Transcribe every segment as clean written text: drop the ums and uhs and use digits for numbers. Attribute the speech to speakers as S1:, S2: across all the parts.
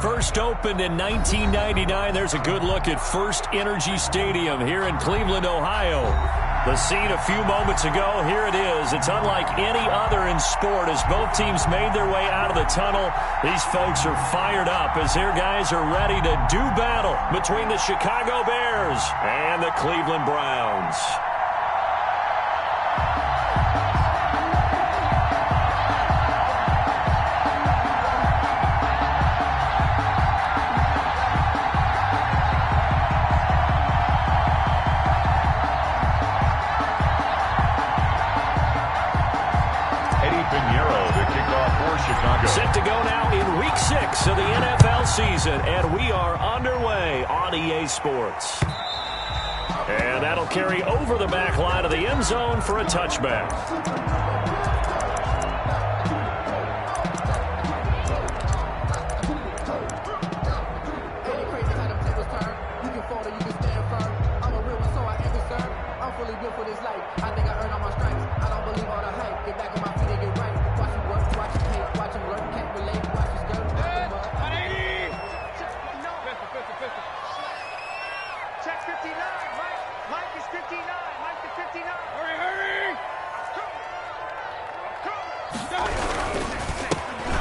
S1: First opened in 1999. There's a good look at First Energy Stadium here in Cleveland, Ohio. The scene a few moments ago, here it is. It's unlike any other in sport as both teams made their way out of the tunnel. These folks are fired up as their guys are ready to do battle between the Chicago Bears and the Cleveland Browns. Set to go now in Week 6 of the NFL season, and we are underway on EA Sports. And that'll carry over the back line of the end zone for a touchback.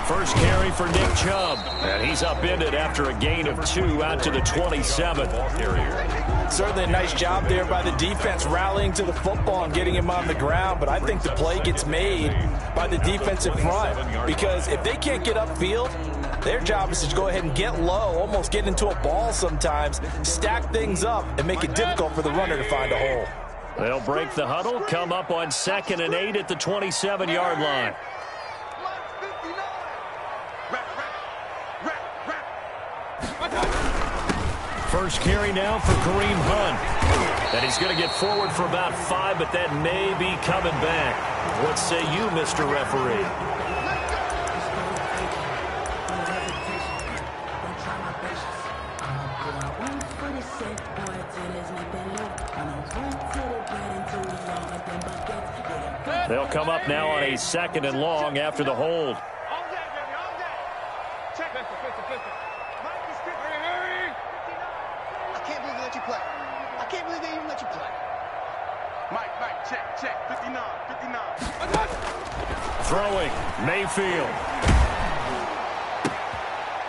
S1: First carry for Nick Chubb, and he's upended after a gain of 2 out to the 27.
S2: Certainly a nice job there by the defense rallying to the football and getting him on the ground, but I think the play gets made by the defensive front because if they can't get upfield, their job is to go ahead and get low, almost get into a ball sometimes, stack things up, and make it difficult for the runner to find a hole.
S1: They'll break the huddle, come up on 2nd and 8 at the 27-yard line. First carry now for Kareem Hunt. And he's going to get forward for about 5, but that may be coming back. What say you, Mr. Referee? They'll come up now on a 2nd and long after the hold. Throwing, Mayfield.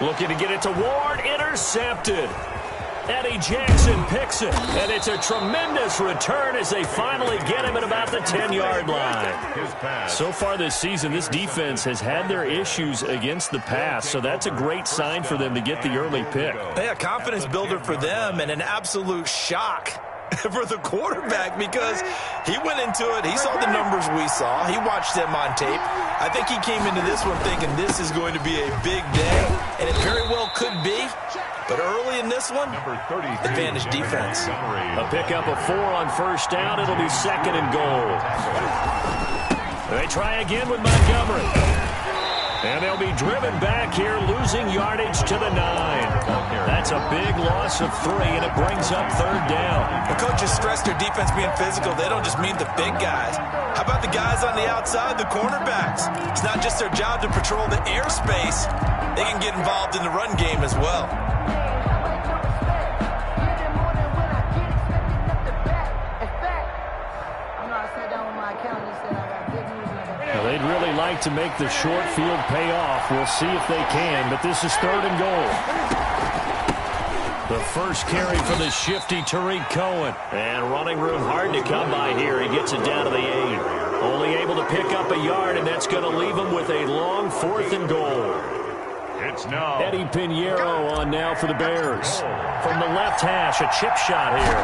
S1: Looking to get it to Ward, intercepted. Eddie Jackson picks it, and it's a tremendous return as they finally get him at about the 10-yard line. So far this season, this defense has had their issues against the pass, so that's a great sign for them to get the early pick.
S2: Yeah, confidence builder for them and an absolute shock for the quarterback because he went into it. He saw the numbers we saw. He watched them on tape. I think he came into this one thinking this is going to be a big day, and it very well could be. But early in this one, advantage defense.
S1: A pickup of 4 on first down. It'll be 2nd and goal. They try again with Montgomery. And they'll be driven back here, losing yardage to the 9. That's a big loss of 3, and it brings up 3rd down.
S2: The coaches stress their defense being physical. They don't just mean the big guys. How about the guys on the outside, the cornerbacks? It's not just their job to patrol the airspace. They can get involved in the run game as well.
S1: They'd really like to make the short field pay off. We'll see if they can, but this is 3rd and goal. The first carry for the shifty Tariq Cohen. And running room hard to come by here. He gets it down to the 8. Only able to pick up a yard, and that's going to leave him with a long 4th and goal.
S3: It's now
S1: Eddie Pinheiro on now for the Bears. From the left hash, a chip shot here.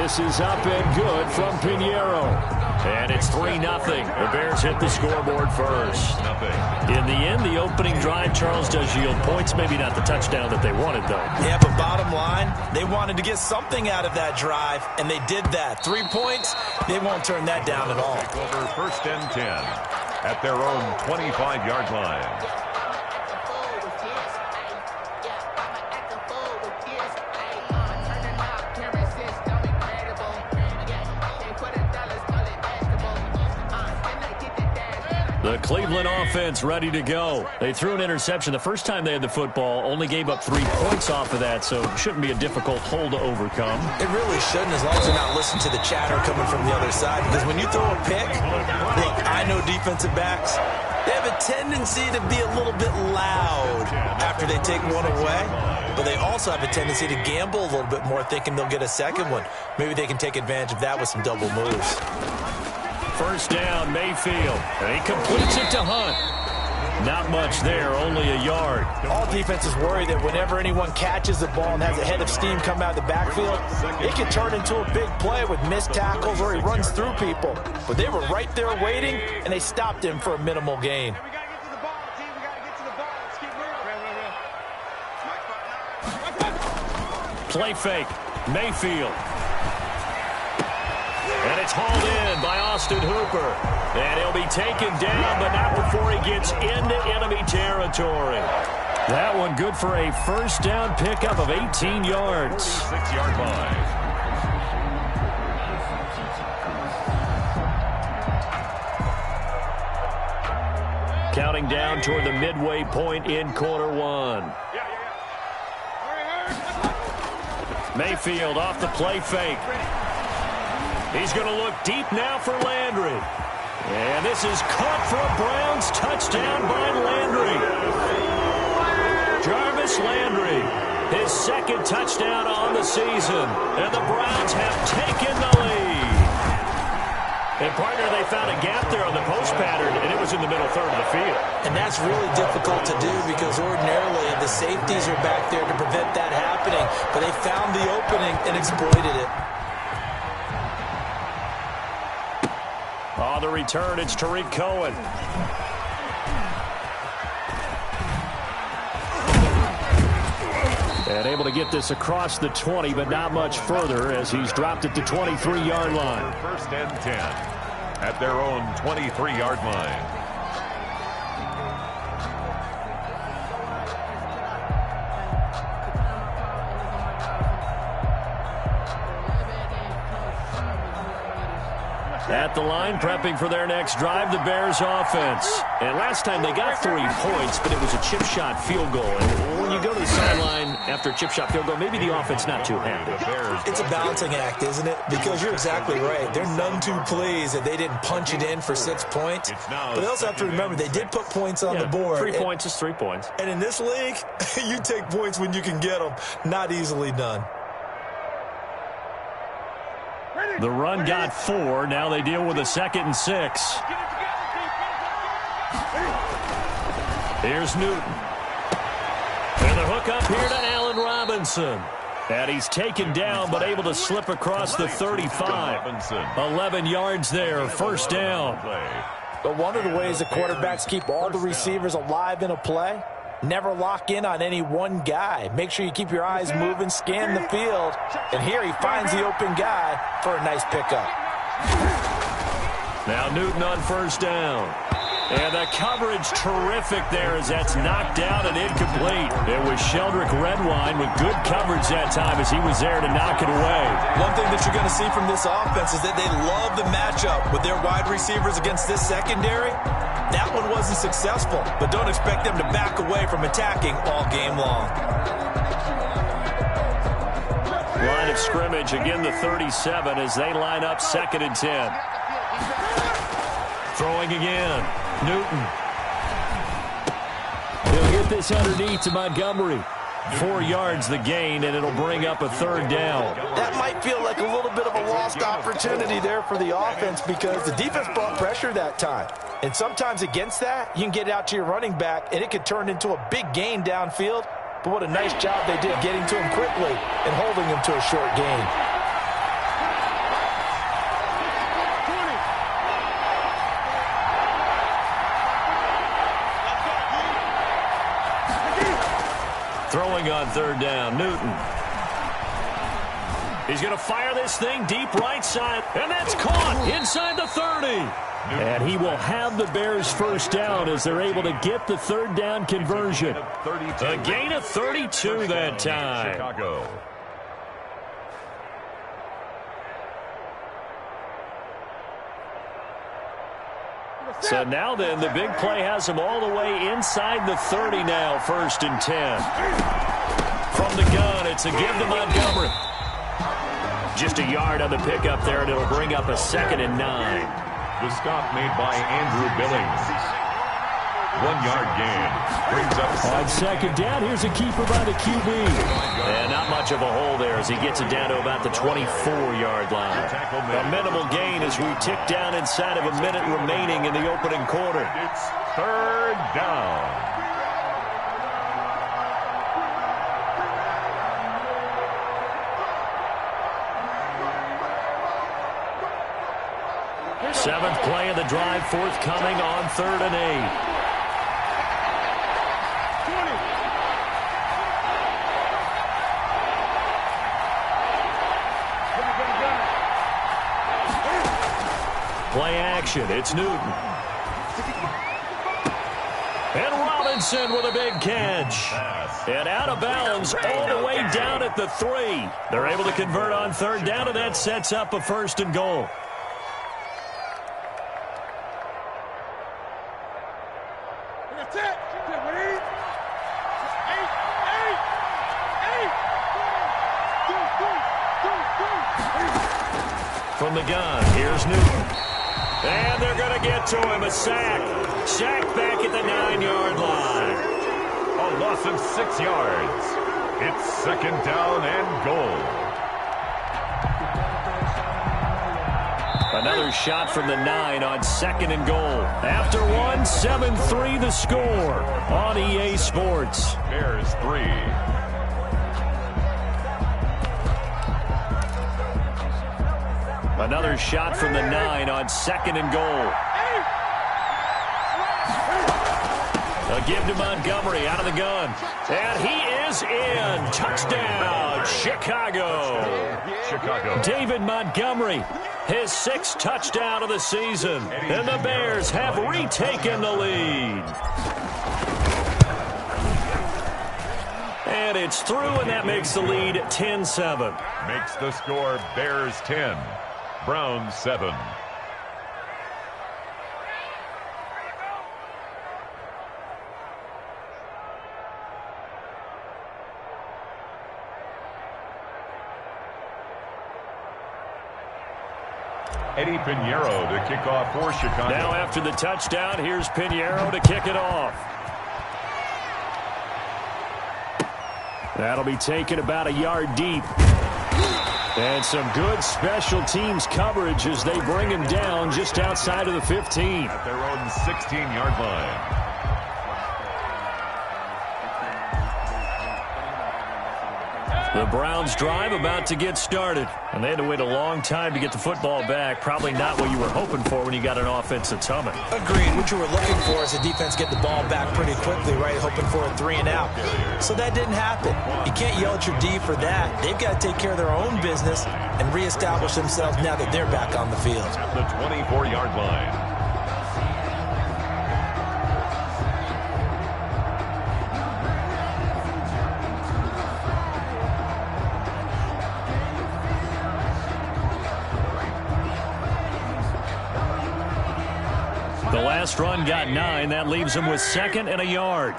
S1: This is up and good from Pinheiro. And it's 3-0. The Bears hit the scoreboard first. In the end, the opening drive, Charles, does yield points. Maybe not the touchdown that they wanted, though.
S2: Yeah, but bottom line, they wanted to get something out of that drive, and they did that. 3 points, they won't turn that down at all.
S3: Over 1st and 10 at their own 25-yard line.
S1: The Cleveland offense ready to go. They threw an interception the first time they had the football, only gave up 3 points off of that, so it shouldn't be a difficult hole to overcome.
S2: It really shouldn't, as long as you're not listening to the chatter coming from the other side, because when you throw a pick, look, I know defensive backs, they have a tendency to be a little bit loud after they take one away, but they also have a tendency to gamble a little bit more, thinking they'll get a second one. Maybe they can take advantage of that with some double moves.
S1: First down, Mayfield. And he completes it to Hunt. Not much there, only a yard.
S2: All defenses worry that whenever anyone catches the ball and has a head of steam come out of the backfield, it can turn into a big play with missed tackles or he runs through people. But they were right there waiting, and they stopped him for a minimal gain.
S1: Play fake, Mayfield. And it's hauled in by Austin Hooper. And he'll be taken down, but not before he gets into enemy territory. That one good for a first down pickup of 18 yards.
S3: 6-yard line.
S1: Counting down toward the midway point in quarter one. Mayfield off the play fake. He's going to look deep now for Landry. And this is caught for a Browns touchdown by Landry. Jarvis Landry, his second touchdown on the season. And the Browns have taken the lead. And, partner, they found a gap there on the post pattern, and it was in the middle third of the field.
S2: And that's really difficult to do because ordinarily the safeties are back there to prevent that happening. But they found the opening and exploited it.
S1: On the return, it's Tariq Cohen. And able to get this across the 20, but not much further as he's dropped it to 23-yard line.
S3: First and 10 at their own 23-yard line.
S1: At the line, prepping for their next drive, the Bears offense. And last time they got 3 points, but it was a chip shot field goal. And when you go to the sideline after a chip shot field goal, maybe the offense not too happy.
S2: It's a balancing act, isn't it? Because you're exactly right. They're none too pleased that they didn't punch it in for 6 points. But they also have to remember they did put points on the board.
S1: 3 points is 3 points.
S2: And in this league, you take points when you can get them. Not easily done.
S1: The run got 4. Now they deal with a 2nd and 6. Here's Newton. And the hook up here to Allen Robinson. And he's taken down but able to slip across the 35. 11 yards there, first down.
S2: But one of the ways the quarterbacks keep all the receivers alive in a play, never lock in on any one guy. Make sure you keep your eyes moving, scan the field. And here he finds the open guy for a nice pickup.
S1: Now Newton on first down. And the coverage terrific there as that's knocked down and incomplete. It was Sheldrick Redwine with good coverage that time as he was there to knock it away.
S2: One thing that you're going to see from this offense is that they love the matchup with their wide receivers against this secondary. That one wasn't successful, but don't expect them to back away from attacking all game long.
S1: Line of scrimmage, again the 37 as they line up 2nd and 10. Throwing again, Newton. He'll get this underneath to Montgomery. 4 yards the gain, and it'll bring up a 3rd down.
S2: That might feel like a little bit of a lost opportunity there for the offense because the defense brought pressure that time. And sometimes against that, you can get it out to your running back, and it could turn into a big gain downfield. But what a nice job they did getting to him quickly and holding him to a short gain.
S1: Throwing on 3rd down, Newton. He's going to fire this thing deep right side, and that's caught inside the 30. And he will have the Bears first down as they're able to get the 3rd down conversion. A gain of 32 that time.
S3: Chicago.
S1: So now then, the big play has them all the way inside the 30 now, 1st and 10. From the gun, it's a give to Montgomery. Just a yard on the pickup there, and it'll bring up a 2nd and 9.
S3: The stop made by Andrew Billings. 1-yard gain. Brings up
S1: on 2nd down. Here's a keeper by the QB. And not much of a hole there as he gets it down to about the 24-yard line. A minimal gain as we tick down inside of a minute remaining in the opening quarter.
S3: It's 3rd down.
S1: Seventh play of the drive forthcoming on 3rd and 8. Play action. It's Newton. And Robinson with a big catch. And out of bounds all the way down at the 3. They're able to convert on 3rd down, and that sets up a 1st and goal. From the gun, here's Newton. And they're going to get to him. A sack. Sack back at the 9-yard line.
S3: A loss of 6 yards. It's 2nd down and goal.
S1: Another shot from the 9 on 2nd and goal. After one, 7-3 the score on EA Sports.
S3: Bears 3.
S1: Another shot from the 9 on 2nd and goal. A give to Montgomery out of the gun. And he is in. Touchdown, Chicago. David Montgomery, his 6th touchdown of the season. And the Bears have retaken the lead. And it's through, and that makes the lead 10-7.
S3: Makes the score Bears 10. Browns 7. Eddie Pinheiro to kick off for Chicago.
S1: Now after the touchdown, here's Pinheiro to kick it off. That'll be taken about a yard deep. And some good special teams coverage as they bring him down just outside of the 15.
S3: At their own 16-yard line.
S1: The Browns drive about to get started. And they had to wait a long time to get the football back. Probably not what you were hoping for when you got an offense that's humming.
S2: Agreed. What you were looking for is the defense get the ball back pretty quickly, right? Hoping for a 3 and out. So that didn't happen. You can't yell at your D for that. They've got to take care of their own business and reestablish themselves now that they're back on the field.
S3: At the 24-yard line.
S1: The last run got 9. That leaves him with 2nd and a yard.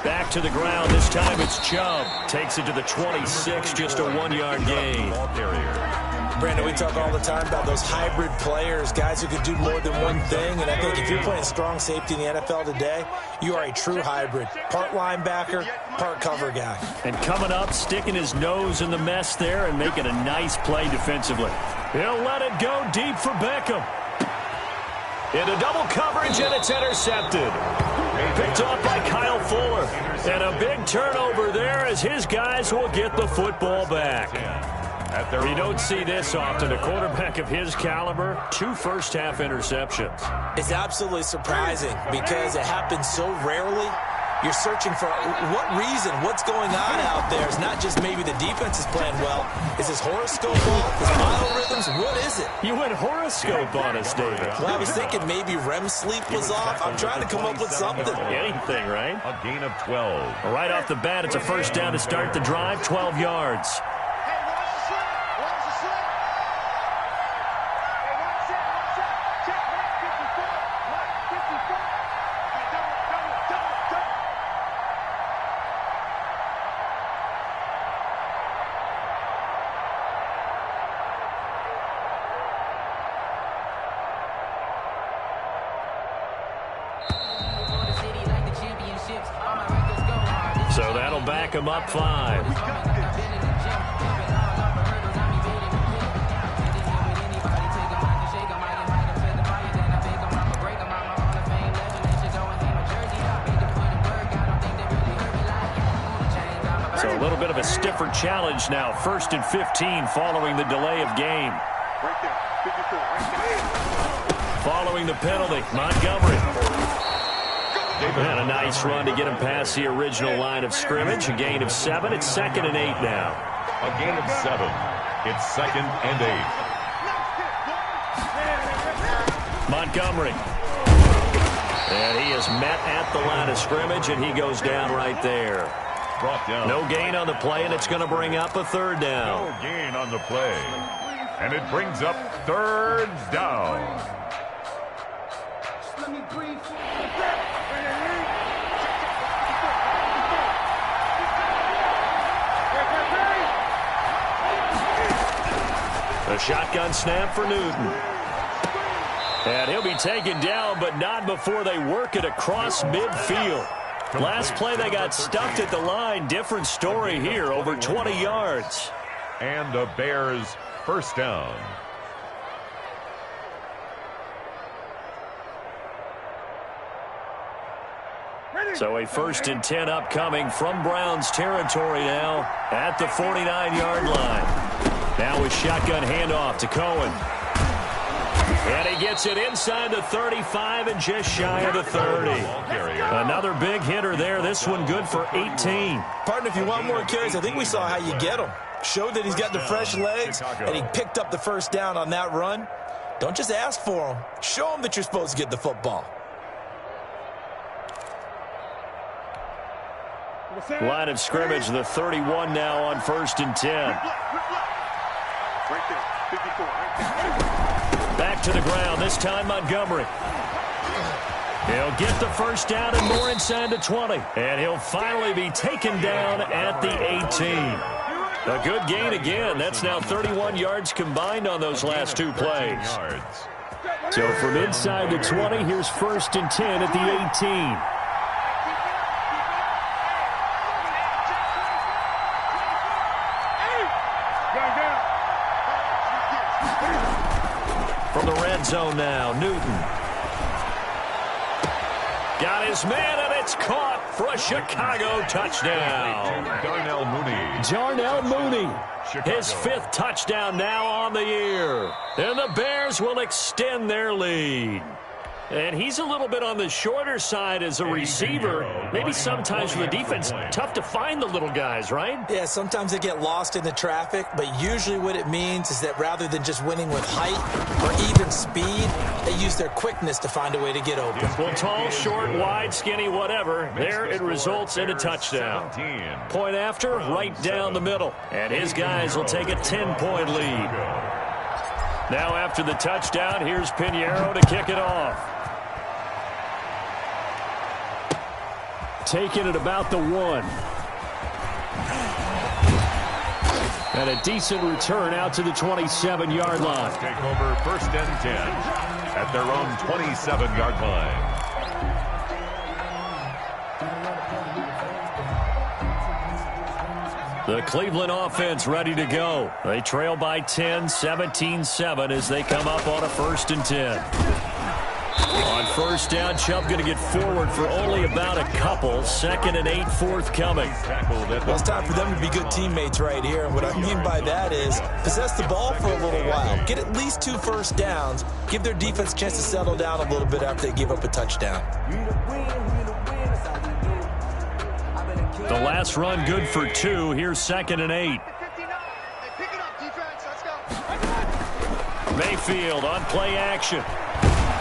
S1: Back to the ground. This time it's Chubb. Takes it to the 26. Just a 1-yard gain.
S2: Brandon, we talk all the time about those hybrid players, guys who can do more than one thing. And I think if you're playing strong safety in the NFL today, you are a true hybrid. Part linebacker, part cover guy.
S1: And coming up, sticking his nose in the mess there and making a nice play defensively. He'll let it go deep for Beckham. Into double coverage, and it's intercepted. Picked off by Kyle Fuller. And a big turnover there as his guys will get the football back. You don't see this often. A quarterback of his caliber, 2 first-half interceptions.
S2: It's absolutely surprising because it happens so rarely. You're searching for what reason, what's going on out there. It's not just maybe the defense is playing well. Is his horoscope off? His biorhythms? What is it?
S1: You went horoscope on us, David.
S2: Well, I was thinking maybe REM sleep was off. I'm trying to come up with something.
S1: Anything, right?
S3: A gain of 12.
S1: Right off the bat, it's a first down to start the drive, 12 yards. back them up 5. So a little bit of a stiffer challenge now. 1st and 15 following the delay of game. Following the penalty, Montgomery. And a nice run to get him past the original line of scrimmage. A gain of 7. It's 2nd and 8 now.
S3: A gain of 7. It's 2nd and 8.
S1: Montgomery. And he is met at the line of scrimmage, and he goes down right there.
S3: Brought down.
S1: No gain on the play, and it's going to bring up a 3rd down.
S3: No gain on the play. And it brings up 3rd down.
S1: A shotgun snap for Newton. And he'll be taken down, but not before they work it across midfield. Last play, they got stuffed at the line. Different story here, over 20 yards.
S3: And the Bears' 1st down.
S1: So a 1st and 10 upcoming from Browns territory now at the 49-yard line. Now with shotgun handoff to Cohen. And he gets it inside the 35 and just shy of the 30. Another big hitter there. This one good for 18.
S2: Partner, if you want more carries, I think we saw how you get him. Showed that he's got the fresh legs, and he picked up the 1st down on that run. Don't just ask for him. Show him that you're supposed to get the football.
S1: Line of scrimmage, the 31 now on 1st and 10. Back to the ground, this time Montgomery. He'll get the 1st down and more inside the 20. And he'll finally be taken down at the 18. A good gain again. That's now 31 yards combined on those last 2 plays. So from inside the 20, here's 1st and 10 at the 18. From the red zone now, Newton. Got his man, and it's caught for a Chicago touchdown.
S3: Darnell Mooney.
S1: Darnell Mooney. His 5th touchdown now on the year. And the Bears will extend their lead. And he's a little bit on the shorter side as a receiver. Maybe sometimes for the defense, tough to find the little guys, right?
S2: Yeah, sometimes they get lost in the traffic, but usually what it means is that rather than just winning with height or even speed, they use their quickness to find a way to get open.
S1: Well, tall, short, wide, skinny, whatever, there it results in a touchdown. Point after, right down the middle. And his guys will take a 10-point lead. Now after the touchdown, here's Pinheiro to kick it off. Taking it about the 1. And a decent return out to the 27-yard line.
S3: Take over 1st and 10 at their own 27-yard line.
S1: The Cleveland offense ready to go. They trail by 10, 17-7 as they come up on a 1st and 10. On 1st down, Chubb going to get forward for only about a couple. 2nd and 8 forthcoming.
S2: Well, it's time for them to be good teammates right here. And what I mean by that is possess the ball for a little while. Get at least 2 1st downs. Give their defense a chance to settle down a little bit after they give up a touchdown.
S1: The last run good for 2. Here's 2nd and 8. Mayfield on play action.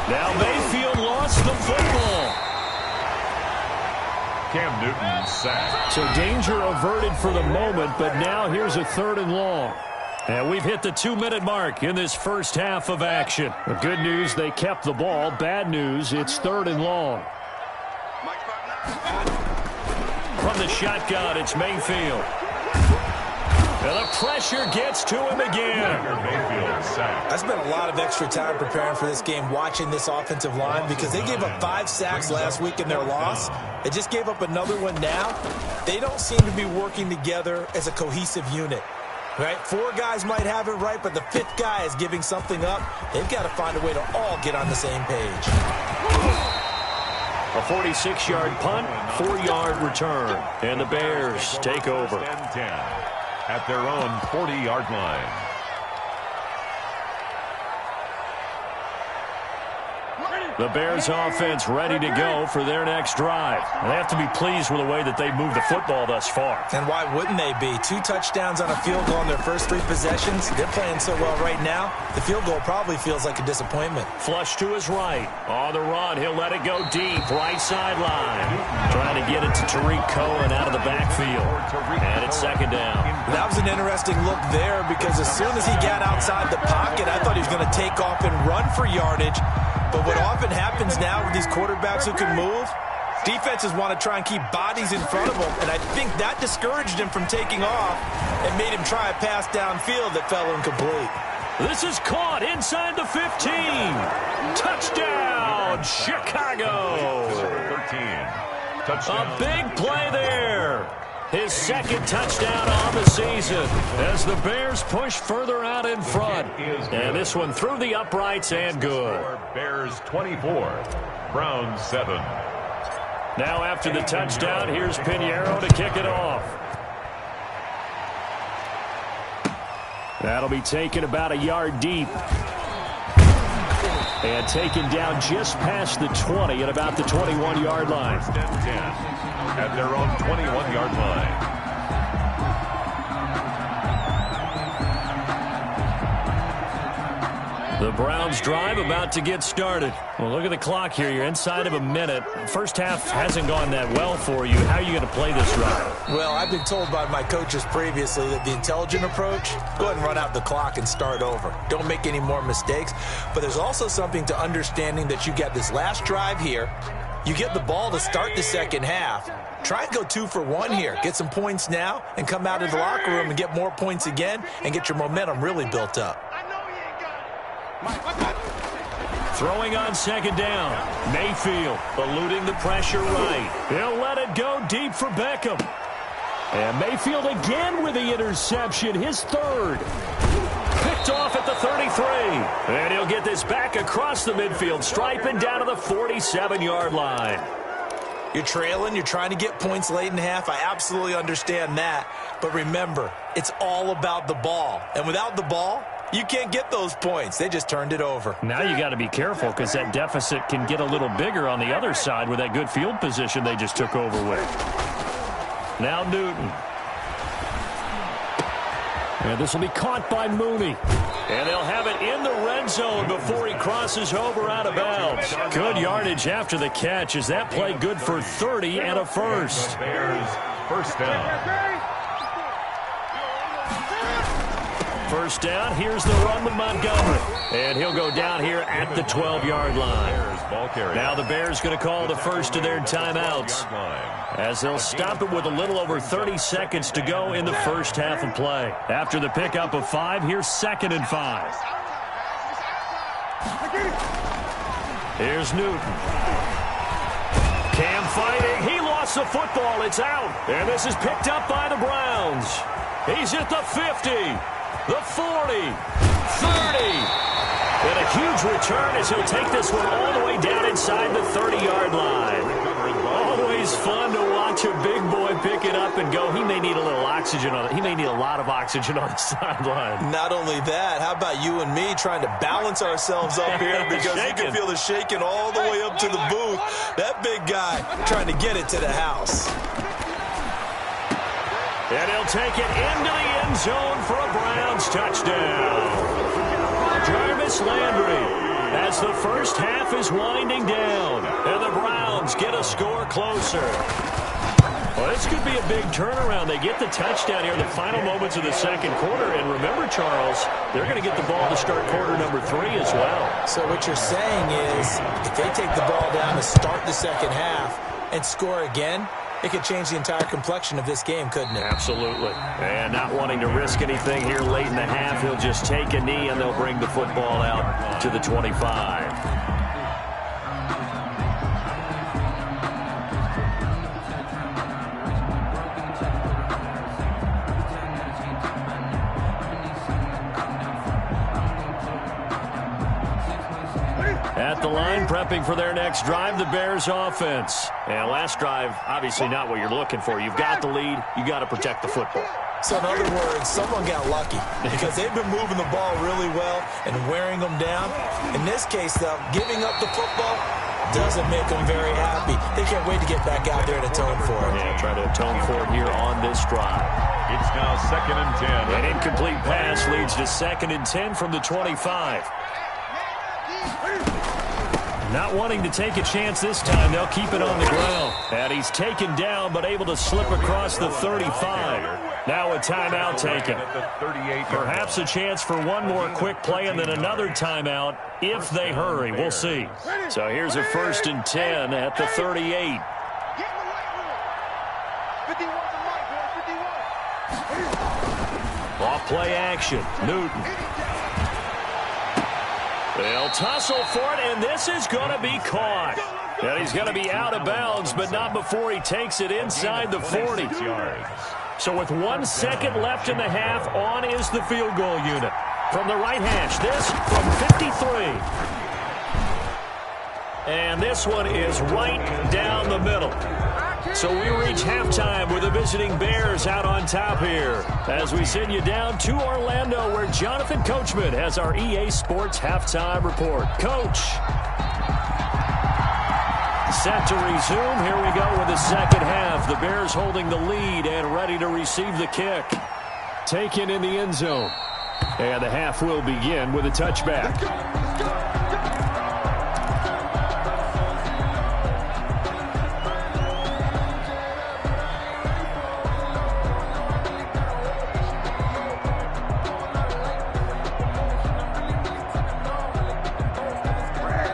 S1: Now Mayfield lost the football.
S3: Cam Newton sacked.
S1: So danger averted for the moment, but now here's a 3rd and long. And we've hit the 2-minute mark in this first half of action. The good news, they kept the ball. Bad news, it's 3rd and long. From the shotgun, it's Mayfield. And the pressure gets to him again.
S2: I spent a lot of extra time preparing for this game, watching this offensive line, because they gave up 5 sacks last week in their loss. They just gave up another one now. They don't seem to be working together as a cohesive unit. Right? 4 guys might have it right, but the 5th guy is giving something up. They've got to find a way to all get on the same page.
S1: A 46-yard punt, 4-yard return. And the Bears take over.
S3: 10 at their own 40-yard line.
S1: The Bears offense ready to go for their next drive. And they have to be pleased with the way that they've moved the football thus far.
S2: And why wouldn't they be? 2 touchdowns on a field goal in their first 3 possessions. They're playing so well right now, the field goal probably feels like a disappointment.
S1: Flush to his right. On the run, he'll let it go deep. Right sideline. Trying to get it to Tariq Cohen out of the backfield. And it's 2nd down.
S2: That was an interesting look there because as soon as he got outside the pocket, I thought he was going to take off and run for yardage. But what often happens now with these quarterbacks who can move, defenses want to try and keep bodies in front of them, and I think that discouraged him from taking off and made him try a pass downfield that fell incomplete.
S1: This is caught inside the 15. Touchdown, Chicago.
S3: 13. Touchdown.
S1: A big play there. His 2nd touchdown on the season as the Bears push further out in front. And this one through the uprights and good.
S3: Bears 24, Browns 7.
S1: Now after the touchdown, here's Pinheiro to kick it off. That'll be taken about a yard deep. And taken down just past the 20 at about the 21-yard line.
S3: 10 at their own 21-yard line.
S1: The Browns drive about to get started. Well, look at the clock here. You're inside of a minute. First half hasn't gone that well for you. How are you going to play this drive?
S2: Well, I've been told by my coaches previously that the intelligent approach, go ahead and run out the clock and start over. Don't make any more mistakes. But there's also something to understanding that you get this last drive here. You get the ball to start the second half. Try and go 2 for 1 here. Get some points now and come out of the locker room and get more points again and get your momentum really built up.
S1: Throwing on 2nd down. Mayfield eluding the pressure right. He'll let it go deep for Beckham. And Mayfield again with the interception, his 3rd. Picked off at the 33. And he'll get this back across the midfield stripe and down to the 47-yard line.
S2: You're trailing, you're trying to get points late in half. I absolutely understand that. But remember, it's all about the ball. And without the ball, you can't get those points. They just turned it over.
S1: Now you got to be careful because that deficit can get a little bigger on the other side with that good field position they just took over with. Now Newton. And this will be caught by Mooney. And they'll have it in the red zone before he crosses over out of bounds. Good yardage after the catch. Is that play good for 30 and a first?
S3: Bears first down.
S1: First down, here's the run with Montgomery. And he'll go down here at the 12-yard line. Now the Bears going to call the first of their timeouts as they'll stop it with a little over 30 seconds to go in the first half of play. After the pickup of 5, here's 2nd and 5. Here's Newton. Cam fighting. He lost the football. It's out. And this is picked up by the Browns. He's at the 50. The 40, 30, and a huge return as he'll take this one all the way down inside the 30-yard line. Always fun to watch a big boy pick it up and go. He may need a little oxygen on it. He may need a lot of oxygen on the sideline.
S2: Not only that, how about you and me trying to balance ourselves up here because you can feel the shaking all the way up to the booth. That big guy trying to get it to the house.
S1: And he'll take it into the end zone for a Browns touchdown. Jarvis Landry as the first half is winding down. And the Browns get a score closer. Well, this could be a big turnaround. They get the touchdown here in the final moments of the second quarter. And remember, Charles, they're going to get the ball to start quarter number 3 as well.
S2: So what you're saying is if they take the ball down to start the second half and score again, it could change the entire complexion of this game, couldn't it?
S1: Absolutely. And not wanting to risk anything here late in the half, he'll just take a knee and they'll bring the football out to the 25. prepping for their next drive, the Bears offense. And last drive, obviously not what you're looking for. You've got the lead. You got to protect the football.
S2: So in other words, someone got lucky because they've been moving the ball really well and wearing them down. In this case, though, giving up the football doesn't make them very happy. They can't wait to get back out there and atone for it.
S1: Yeah, try to atone for it here on this drive.
S3: It's now 2nd and 10.
S1: An incomplete pass leads to 2nd and 10 from the 25. Not wanting to take a chance this time, they'll keep it on the ground. And he's taken down, but able to slip across the 35. Now a timeout taken. Perhaps a chance for one more quick play and then another timeout if they hurry. We'll see. So here's a 1st and 10 at the 38. Off play action. Newton. They'll tussle for it, and this is going to be caught. And he's going to be out of bounds, but not before he takes it inside the 40. So with 1 second left in the half, on is the field goal unit. From the right hash, this from 53. And this one is right down the middle. So we reach halftime with the visiting Bears out on top here as we send you down to Orlando where Jonathan Coachman has our EA Sports Halftime Report. Coach. Set to resume. Here we go with the second half. The Bears holding the lead and ready to receive the kick. Taken in the end zone. And the half will begin with a touchback.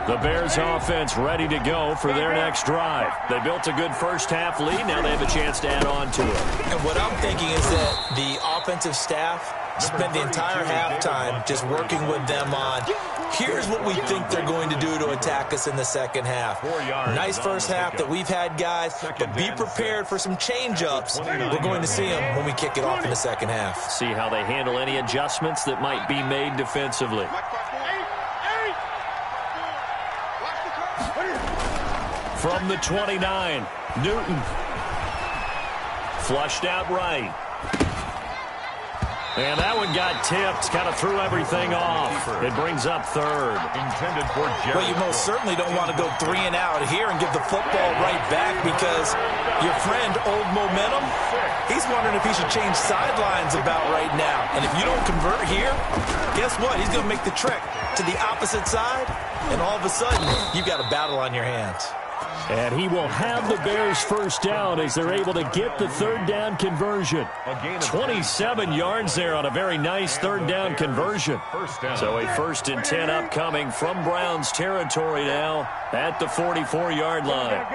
S1: The Bears offense ready to go for their next drive. They built a good first half lead. Now they have a chance to add on to it.
S2: And what I'm thinking is that the offensive staff spent the entire halftime just working with them on, here's what we think they're going to do to attack us in the second half. Nice first half that we've had, guys, but be prepared for some change-ups. We're going to see them when we kick it off in the second half.
S1: See how they handle any adjustments that might be made defensively. From the 29, Newton. Flushed out right. And that one got tipped, kind of threw everything off. It brings up third.
S3: Intended for Jerry.
S2: Well, you most certainly don't want to go 3 and out here and give the football right back because your friend, Old Momentum, he's wondering if he should change sidelines about right now. And if you don't convert here, guess what? He's going to make the trek to the opposite side, and all of a sudden, you've got a battle on your hands.
S1: And he will have the Bears first down as they're able to get the third down conversion. 27 yards there on a very nice third down conversion. So a 1st and 10 upcoming from Browns territory now at the 44-yard line.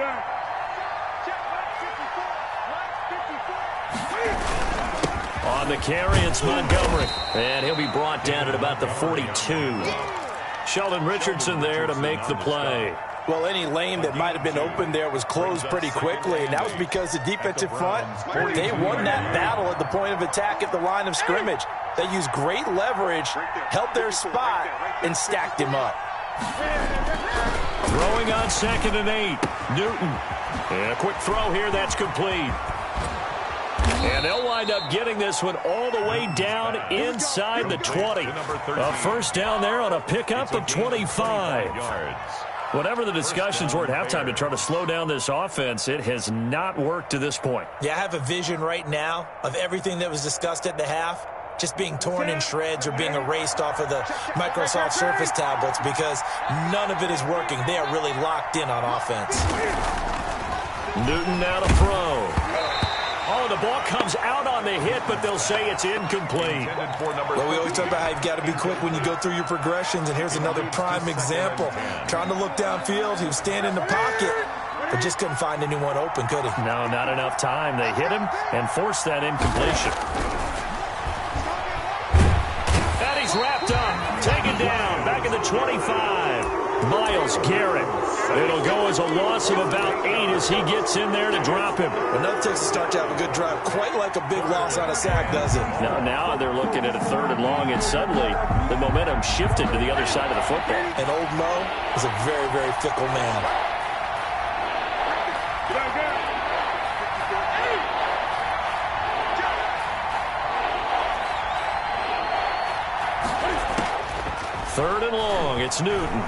S1: On the carry, it's Montgomery. And he'll be brought down at about the 42. Sheldon Richardson there to make the play.
S2: Well, any lane that might have been open there was closed pretty quickly, and that was because the defensive front, they won that battle at the point of attack at the line of scrimmage. They used great leverage, held their spot, and stacked him up.
S1: Throwing on 2nd and 8, Newton. And a quick throw here, that's complete. And they'll wind up getting this one all the way down inside the 20. A first down there on a pickup of 25. Whatever the discussions were at halftime to try to slow down this offense, it has not worked to this point.
S2: Yeah, I have a vision right now of everything that was discussed at the half just being torn in shreds or being erased off of the Microsoft Surface tablets because none of it is working. They are really locked in on offense.
S1: Newton now to throw. Oh, the ball comes out on the hit, but they'll say it's incomplete.
S2: Well, we always talk about how you've got to be quick when you go through your progressions, and here's another prime example. Trying to look downfield, he was standing in the pocket, but just couldn't find anyone open, could he?
S1: No, not enough time. They hit him and forced that incompletion. And he's wrapped up, taken down, back at the 25. Myles Garrett. It'll go as a loss of about 8 as he gets in there to drop him.
S2: Another Texas start to have a good drive, quite like a big loss on a sack, does it?
S1: Now they're looking at a 3rd and long, and suddenly the momentum shifted to the other side of the football.
S2: And old Mo is a very, very fickle man.
S1: Third and long, it's Newton.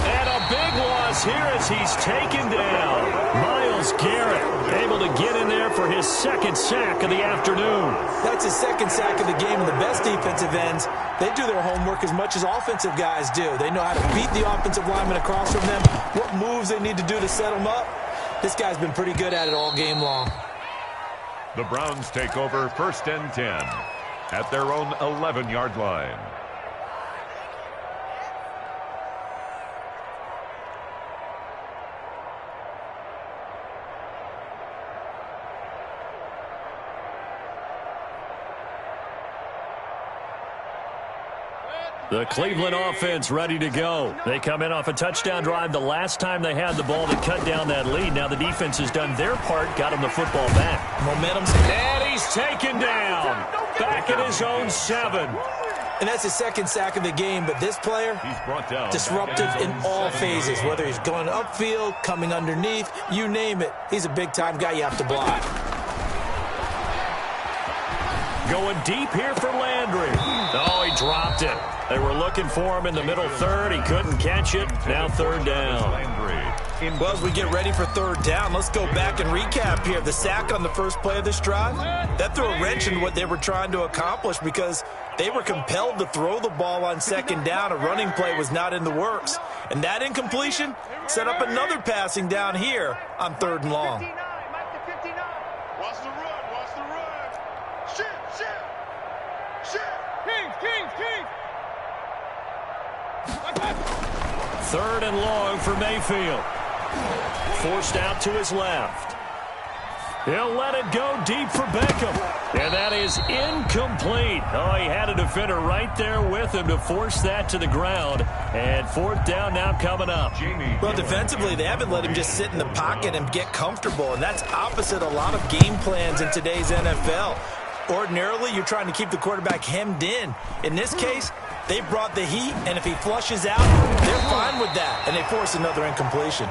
S1: And a big loss here as he's taken down. Myles Garrett able to get in there for his 2nd sack of the afternoon.
S2: That's his 2nd sack of the game, and the best defensive ends, they do their homework as much as offensive guys do. They know how to beat the offensive lineman across from them, what moves they need to do to set them up. This guy's been pretty good at it all game long.
S3: The Browns take over 1st and 10 at their own 11-yard line.
S1: The Cleveland offense ready to go. They come in off a touchdown drive the last time they had the ball to cut down that lead. Now the defense has done their part, got him the football back.
S2: Momentum's...
S1: And he's taken down. Back at his own 7.
S2: And that's his 2nd sack of the game, but this player,
S3: He's brought down
S2: disruptive in all phases, whether he's going upfield, coming underneath, you name it. He's a big-time guy you have to block.
S1: Going deep here for Landry. Oh, he dropped it. They were looking for him in the middle 3rd. He couldn't catch it. Now 3rd down.
S2: Well, as we get ready for 3rd down, let's go back and recap here. The sack on the first play of this drive, that threw a wrench in what they were trying to accomplish because they were compelled to throw the ball on 2nd down. A running play was not in the works. And that incompletion set up another passing down here on 3rd and long.
S4: Watch the run, watch the run. Shit. King.
S1: 3rd and long for Mayfield. Forced out to his left. He'll let it go deep for Beckham. And that is incomplete. Oh, he had a defender right there with him to force that to the ground. And 4th down now coming up.
S2: Well, defensively, they haven't let him just sit in the pocket and get comfortable. And that's opposite a lot of game plans in today's NFL. Ordinarily, you're trying to keep the quarterback hemmed in. In this case, they brought the heat, and if he flushes out, they're fine with that. And they force another incompletion.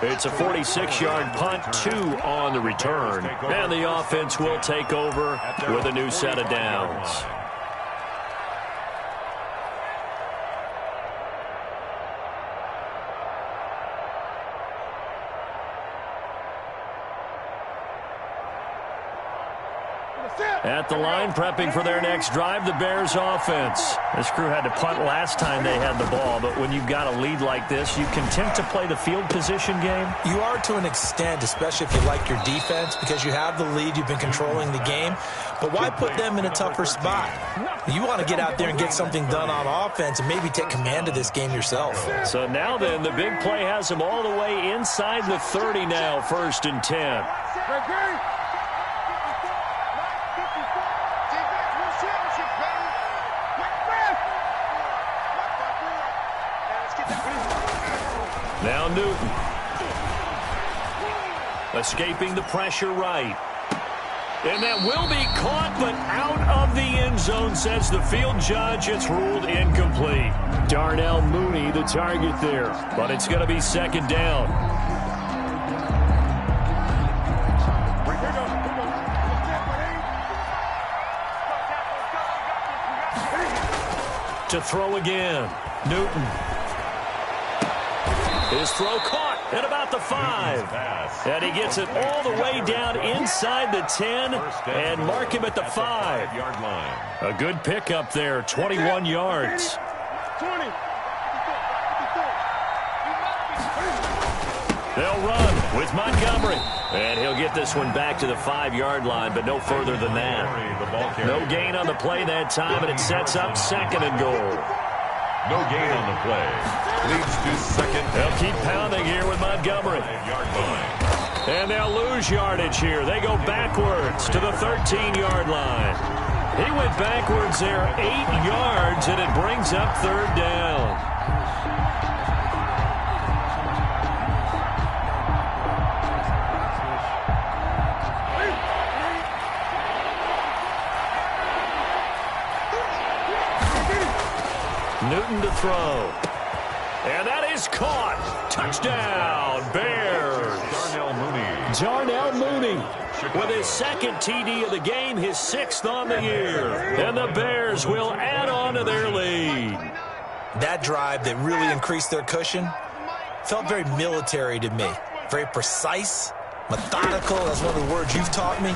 S1: It's a 46-yard punt, 2 on the return. And the offense will take over with a new set of downs. At the line, prepping for their next drive, the Bears offense. This crew had to punt last time they had the ball, but when you've got a lead like this, you content to play the field position game?
S2: You are to an extent, especially if you like your defense, because you have the lead, you've been controlling the game. But why put them in a tougher spot? You want to get out there and get something done on offense and maybe take command of this game yourself.
S1: So now then, the big play has them all the way inside the 30 now, 1st and 10. Now Newton. Escaping the pressure right. And that will be caught, but out of the end zone, says the field judge. It's ruled incomplete. Darnell Mooney, the target there. But it's going to be 2nd down. To throw again. Newton. His throw caught at about the 5. And he gets it all the way down inside the 10 and mark him at the 5. A good pickup there, 21 yards. They'll run with Montgomery. And he'll get this one back to the 5-yard line, but no further than that. No gain on the play that time, and it sets up 2nd and goal.
S3: No gain on the play. Leads to 2nd.
S1: They'll keep pounding here with Montgomery. And they'll lose yardage here. They go backwards to the 13-yard line. He went backwards there 8 yards, and it brings up 3rd down. Newton to throw. And that is caught. Touchdown, Bears. Darnell Mooney with his second TD of the game, his 6th on the year. And the Bears will add on to their lead.
S2: That drive that really increased their cushion felt very military to me. Very precise, methodical. That's one of the words you've taught me.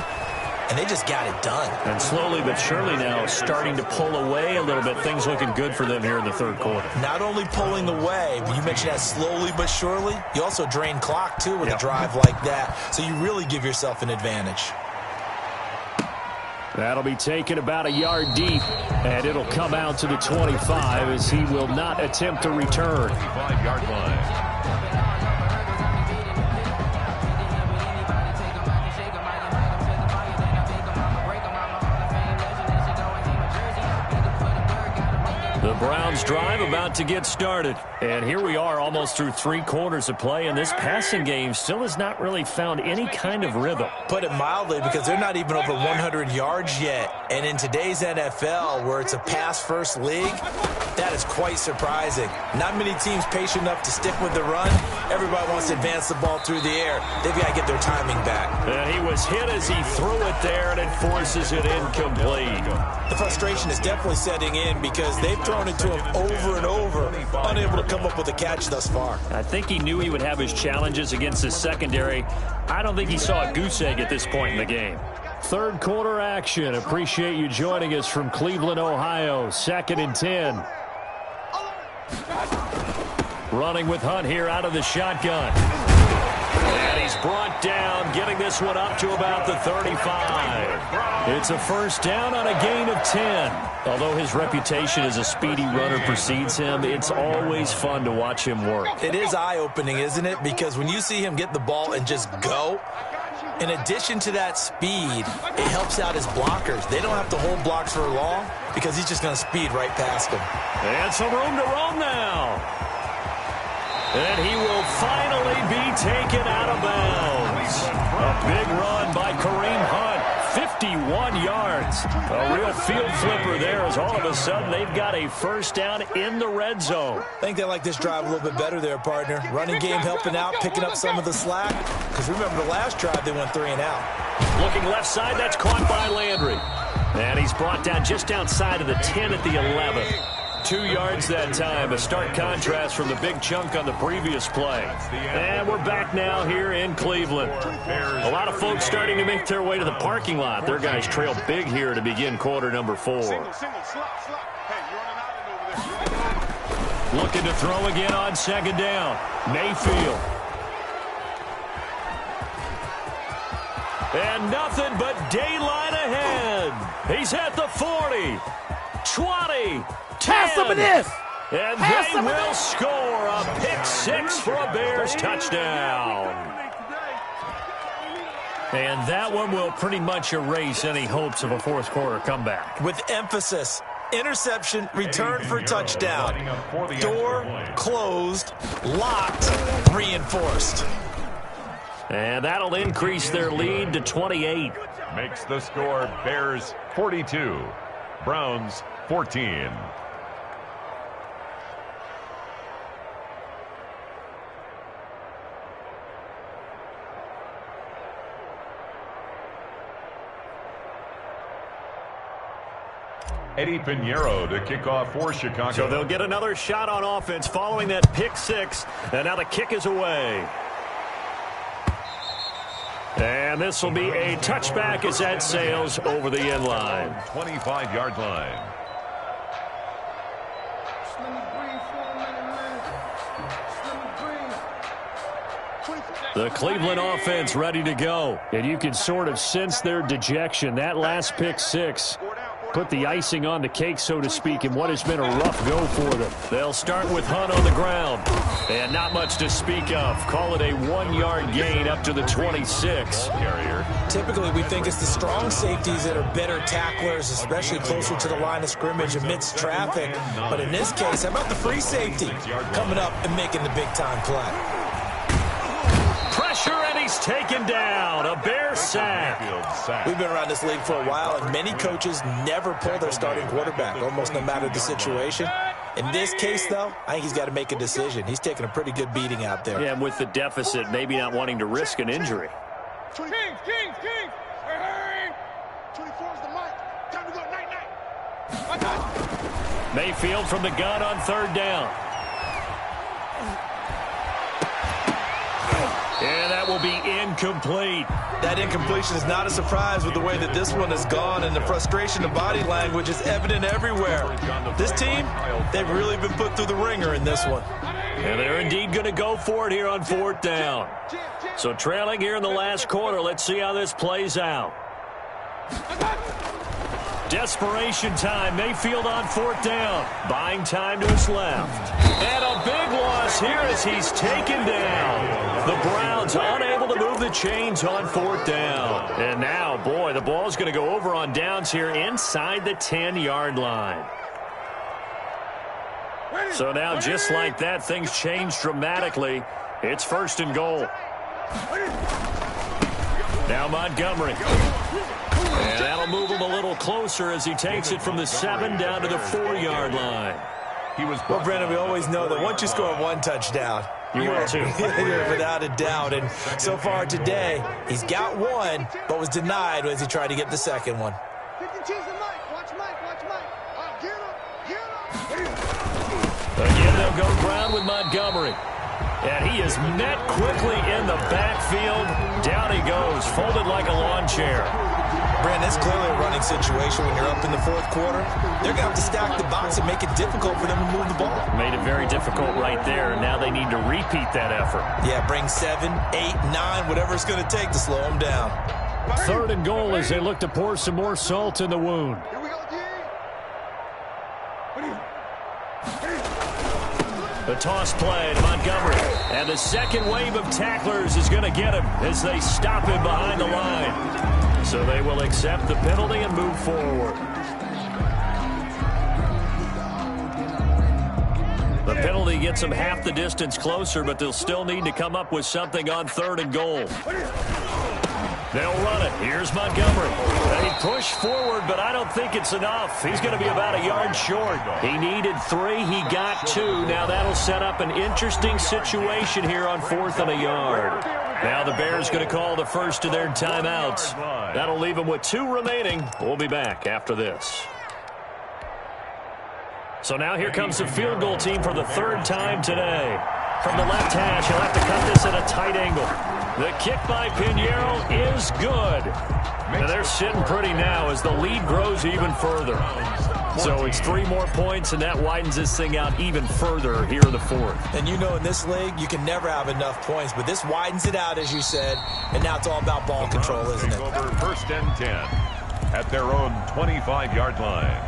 S2: And they just got it done.
S1: And slowly but surely now starting to pull away a little bit. Things looking good for them here in the third quarter.
S2: Not only pulling away, but you mentioned that slowly but surely. You also drain clock, too, with a drive like that. So you really give yourself an advantage.
S1: That'll be taken about a yard deep, and it'll come out to the 25 as he will not attempt to return.
S3: 25-yard line.
S1: The Browns drive about to get started. And here we are almost through 3 quarters of play, and this passing game still has not really found any kind of rhythm.
S2: Put it mildly, because they're not even over 100 yards yet. And in today's NFL, where it's a pass-first league, that is quite surprising. Not many teams patient enough to stick with the run. Everybody wants to advance the ball through the air. They've got to get their timing back.
S1: And he was hit as he threw it there, and it forces it incomplete.
S2: The frustration is definitely setting in because they've thrown it to him over and over, unable to come up with a catch thus far.
S1: I think he knew he would have his challenges against his secondary. I don't think he saw a goose egg at this point in the game. Third quarter action. Appreciate you joining us from Cleveland, Ohio. 2nd and 10. Running with Hunt here out of the shotgun. And he's brought down, getting this one up to about the 35. It's a first down on a gain of 10. Although his reputation as a speedy runner precedes him, it's always fun to watch him work.
S2: It is eye-opening, isn't it? Because when you see him get the ball and just go, in addition to that speed, it helps out his blockers. They don't have to hold blocks for long because he's just going to speed right past them.
S1: And some room to roam now. And he will finally be taken out of bounds. A big run by Kareem Hunt. 51 yards. A real field flipper there as all of a sudden they've got a first down in the red zone.
S2: I think they like this drive a little bit better there, partner. Running game helping out, picking up some of the slack. Because remember the last drive they went 3 and out.
S1: Looking left side, that's caught by Landry. And he's brought down just outside of the 10 at the 11. 2 yards that time, a stark contrast from the big chunk on the previous play. And we're back now here in Cleveland. A lot of folks starting to make their way to the parking lot. Their guys trail big here to begin quarter number 4. Looking to throw again on 2nd down. Mayfield. And nothing but daylight ahead. He's at the 40, 20, 10. And they will score a pick 6 for a Bears touchdown. And that one will pretty much erase any hopes of a fourth quarter comeback.
S2: With emphasis, interception, return for touchdown. Door closed, locked, reinforced.
S1: And that'll increase their lead to 28.
S3: Makes the score Bears 42, Browns 14. Eddie Pinheiro to kick off for Chicago.
S1: So they'll get another shot on offense following that pick 6. And now the kick is away. And this will be a touchback as that sails over the end line.
S3: 25-yard line.
S1: The Cleveland offense ready to go. And you can sort of sense their dejection. That last pick 6 put the icing on the cake, so to speak, in what has been a rough go for them. They'll start with Hunt on the ground. And not much to speak of. Call it a 1-yard gain up to the 26.
S2: Typically, we think it's the strong safeties that are better tacklers, especially closer to the line of scrimmage amidst traffic. But in this case, how about the free safety coming up and making the big-time play?
S1: Pressure, and he's taken down. A Bear sack.
S2: We've been around this league for a while, and many coaches never pull their starting quarterback, almost no matter the situation. In this case, though, I think he's got to make a decision. He's taking a pretty good beating out there.
S1: Yeah, and with the deficit, maybe not wanting to risk an injury.
S4: Kings. Hey. 24 is the mic. Time to go night.
S1: Mayfield from the gun on third down. And that will be incomplete.
S2: That incompletion is not a surprise with the way that this one has gone, and the frustration of body language is evident everywhere. This team, they've really been put through the ringer in this one.
S1: And they're indeed going to go for it here on fourth down. So trailing here in the last quarter, let's see how this plays out. Desperation time. Mayfield on fourth down. Buying time to his left. And a big loss here as he's taken down. The Browns unable to move the chains on fourth down. And now, boy, the ball's going to go over on downs here inside the 10-yard line. So now, just like that, things change dramatically. It's first and goal. Now Montgomery. And that'll move him a little closer as he takes it from the 7 down to the 4-yard line.
S2: Well, Brandon, we always know that once you score one touchdown,
S1: you will too.
S2: Without a doubt. And so far today, he's got one, but was denied as he tried to get the second one.
S1: Again, they'll go ground with Montgomery. And he is met quickly in the backfield. Down he goes, folded like a lawn chair.
S2: Brandon, it's clearly a running situation when you're up in the fourth quarter. They're going to have to stack the box and make it difficult for them to move the ball.
S1: Made it very difficult right there. Now they need to repeat that effort.
S2: Yeah, bring 7, 8, 9, whatever it's going to take to slow them down.
S1: Third and goal as they look to pour some more salt in the wound. The toss play to Montgomery. And the second wave of tacklers is going to get him as they stop him behind the line. So they will accept the penalty and move forward. The penalty gets them half the distance closer, but they'll still need to come up with something on third and goal. They'll run it. Here's Montgomery. They push forward, but I don't think it's enough. He's going to be about a yard short. He needed 3. He got 2. Now that'll set up an interesting situation here on 4th and a yard. Now the Bears going to call the first of their timeouts. That'll leave them with 2 remaining. We'll be back after this. So now here comes the field goal team for the 3rd time today. From the left hash, he'll have to cut this at a tight angle. The kick by Pinheiro is good. And they're sitting pretty now as the lead grows even further. So it's 3 more points, and that widens this thing out even further here in the 4th.
S2: And you know in this league, you can never have enough points, but this widens it out, as you said, and now it's all about ball control, isn't it?
S3: Over 1st and 10 at their own 25-yard line.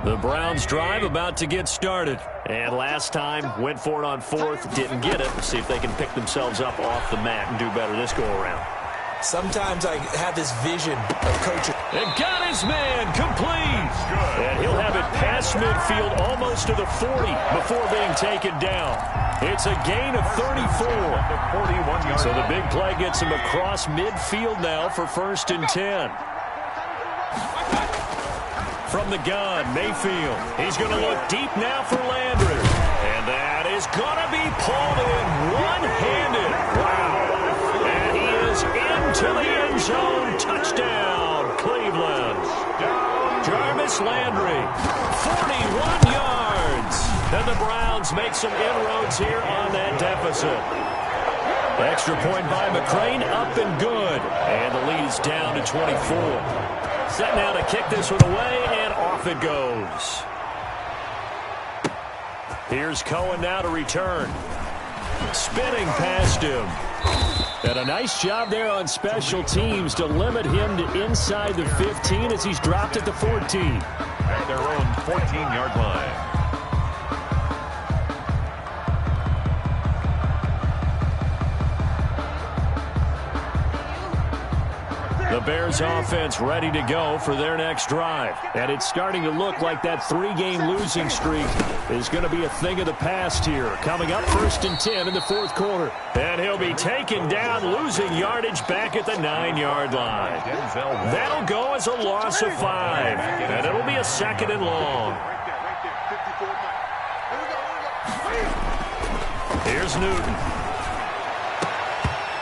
S1: The Browns drive about to get started. And last time, went for it on 4th, didn't get it. We'll see if they can pick themselves up off the mat and do better this go-around.
S2: Sometimes I have this vision of coaching.
S1: And got his man complete. And he'll have it past midfield almost to the 40 before being taken down. It's a gain of 34. So the big play gets him across midfield now for 1st and 10. From the gun, Mayfield. He's going to look deep now for Landry. And that is going to be pulled in one-handed. Wow. And he is into the end zone. Touchdown, Cleveland. Jarvis Landry, 41 yards. And the Browns make some inroads here on that deficit. Extra point by McCrane, up and good. And the lead is down to 24. Set now to kick this one away, and off it goes. Here's Cohen now to return. Spinning past him. And a nice job there on special teams to limit him to inside the 15 as he's dropped at the 14.
S3: At their own 14-yard line.
S1: The Bears offense ready to go for their next drive. And it's starting to look like that 3-game losing streak is going to be a thing of the past here. Coming up 1st and 10 in the 4th quarter. And he'll be taken down, losing yardage back at the 9-yard line. That'll go as a loss of 5. And it'll be a 2nd and long. Here's Newton.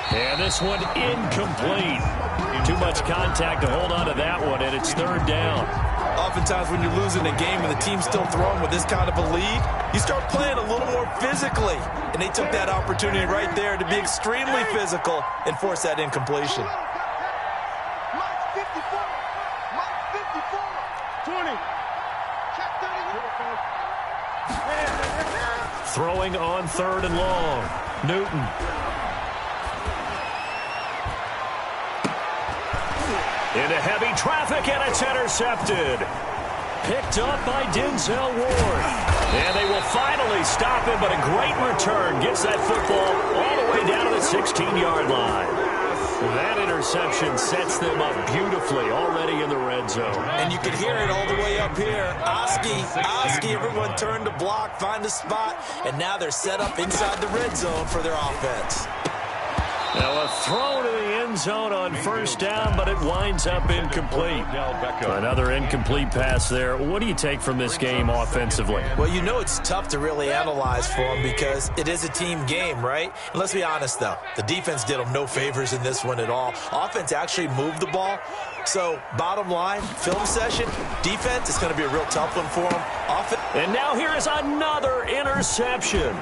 S1: And this one incomplete. Too much contact to hold on to that one, and it's 3rd down.
S2: Oftentimes when you're losing a game and the team's still throwing with this kind of a lead, you start playing a little more physically. And they took that opportunity right there to be extremely physical and force that incompletion.
S1: Throwing on 3rd and long. Newton. Into heavy traffic, and it's intercepted. Picked up by Denzel Ward. And they will finally stop him, but a great return gets that football all the way down to the 16-yard line. That interception sets them up beautifully already in the red zone.
S2: And you can hear it all the way up here. Oski, everyone turned to block, find a spot, and now they're set up inside the red zone for their offense.
S1: Now a throw to the end zone on 1st down, but it winds up incomplete. Another incomplete pass there. What do you take from this game offensively?
S2: Well, you know it's tough to really analyze for them because it is a team game, right? And let's be honest, though. The defense did them no favors in this one at all. Offense actually moved the ball. So, bottom line, film session, defense is going to be a real tough one for them.
S1: And now here is another interception.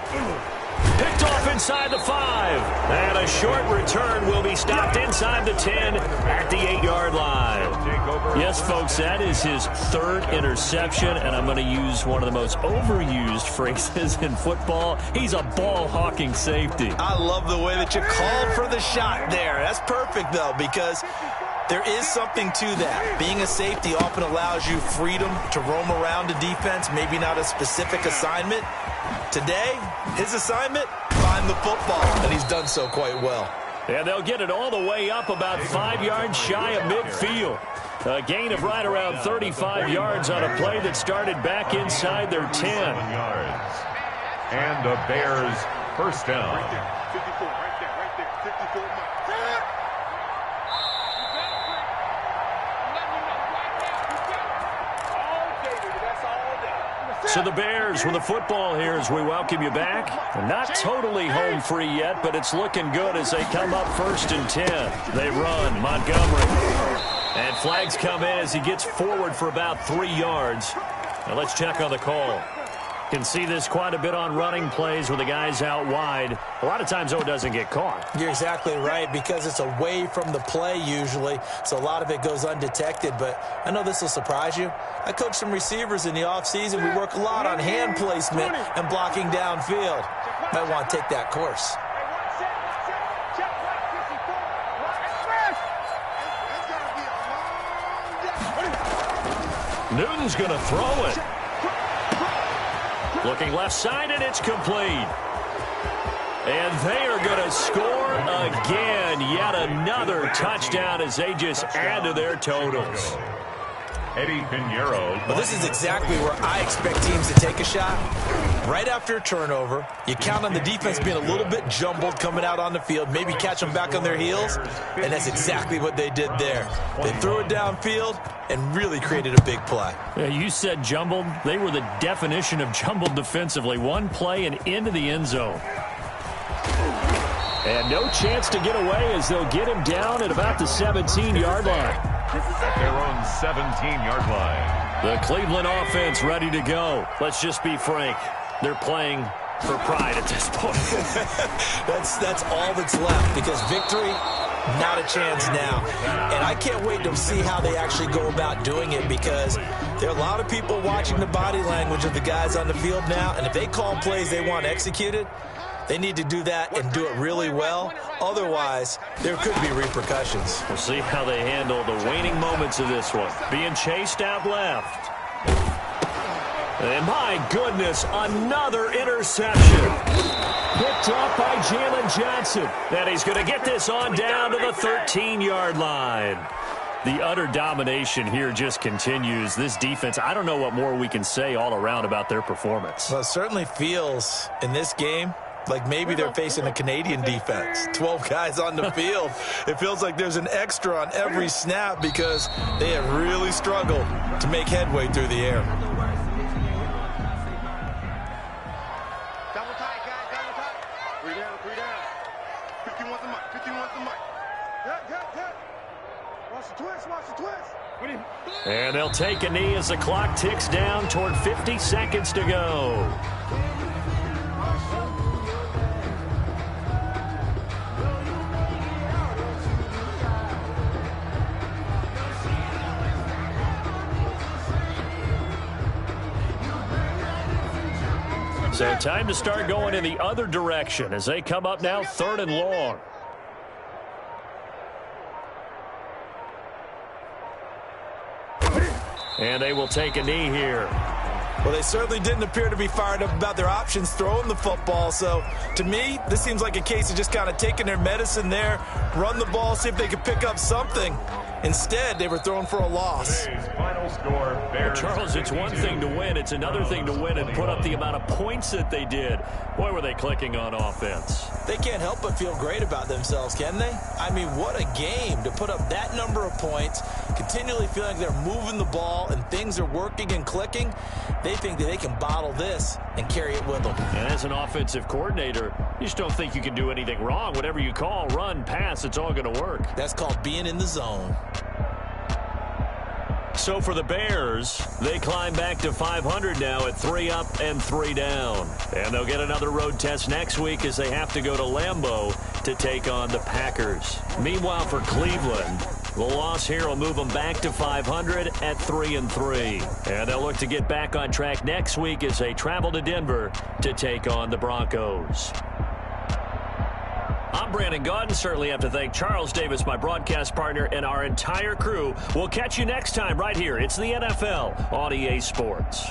S1: Picked off inside the 5. And a short return will be stopped inside the 10 at the 8-yard line. Yes, folks, that is his 3rd interception, and I'm going to use one of the most overused phrases in football. He's a ball-hawking safety.
S2: I love the way that you called for the shot there. That's perfect, though, because there is something to that. Being a safety often allows you freedom to roam around a defense, maybe not a specific assignment. Today, his assignment, find the football, and he's done so quite well.
S1: And they'll get it all the way up about 5 yards shy of midfield. A gain of right around 35 yards on a play that started back inside their 10.
S3: And the Bears' 1st down.
S1: So the Bears with the football here as we welcome you back. Not totally home free yet, but it's looking good as they come up 1st and 10. They run. Montgomery. And flags come in as he gets forward for about 3 yards. Now let's check on the call. Can see this quite a bit on running plays with the guys out wide. A lot of times, though, it doesn't get caught.
S2: You're exactly right, because it's away from the play usually, so a lot of it goes undetected. But I know this will surprise you. I coach some receivers in the offseason. We work a lot on hand placement and blocking downfield. Might want to take that course.
S1: Newton's going to throw it. Looking left side, and it's complete. And they are going to score again. Yet another touchdown as they just add to their totals.
S3: Eddie Pinheiro.
S2: Well, this is exactly where I expect teams to take a shot. Right after a turnover, you count on the defense being a little bit jumbled coming out on the field, maybe catch them back on their heels, and that's exactly what they did there. They threw it downfield and really created a big play.
S1: Yeah, you said jumbled. They were the definition of jumbled defensively. One play and into the end zone. And no chance to get away as they'll get him down at about the 17-yard line.
S3: At their own 17-yard line.
S1: The Cleveland offense ready to go. Let's just be frank. They're playing for pride at this point.
S2: That's all that's left, because victory, not a chance now. And I can't wait to see how they actually go about doing it, because there are a lot of people watching the body language of the guys on the field now, and if they call plays they want executed, they need to do that and do it really well. Otherwise, there could be repercussions.
S1: We'll see how they handle the waning moments of this one. Being chased out left. And my goodness, another interception. picked off by Jalen Johnson. And he's going to get this on down to the 13-yard line. The utter domination here just continues. This defense, I don't know what more we can say all around about their performance.
S2: Well, it certainly feels in this game like maybe they're facing a Canadian defense. 12 guys on the field. It feels like there's an extra on every snap because they have really struggled to make headway through the air.
S4: Double tight, guys, double tight. 3 down, 3 down. 51 the mic, 51 the mic. Yeah. Watch the twist, watch the twist.
S1: And they'll take a knee as the clock ticks down toward 50 seconds to go. So time to start going in the other direction as they come up now 3rd and long. And they will take a knee here.
S2: Well, they certainly didn't appear to be fired up about their options throwing the football. So, to me, this seems like a case of just kind of taking their medicine there, run the ball, see if they could pick up something. Instead, they were throwing for a loss.
S3: Final score, Bears.
S1: Charles, it's one thing to win. It's another thing to win and put up the amount of points that they did. Boy, were they clicking on offense.
S2: They can't help but feel great about themselves, can they? I mean, what a game to put up that number of points, continually feeling like they're moving the ball and things are working and clicking. They think that they can bottle this and carry it with them.
S1: And as an offensive coordinator, you just don't think you can do anything wrong. Whatever you call, run, pass, it's all going to work.
S2: That's called being in the zone.
S1: So for the Bears, they climb back to 500 now at 3 up and 3 down. And they'll get another road test next week as they have to go to Lambeau to take on the Packers. Meanwhile, for Cleveland, the loss here will move them back to 500 at 3 and 3. And they'll look to get back on track next week as they travel to Denver to take on the Broncos. I'm Brandon Gaudin. Certainly have to thank Charles Davis, my broadcast partner, and our entire crew. We'll catch you next time right here. It's the NFL on EA Sports.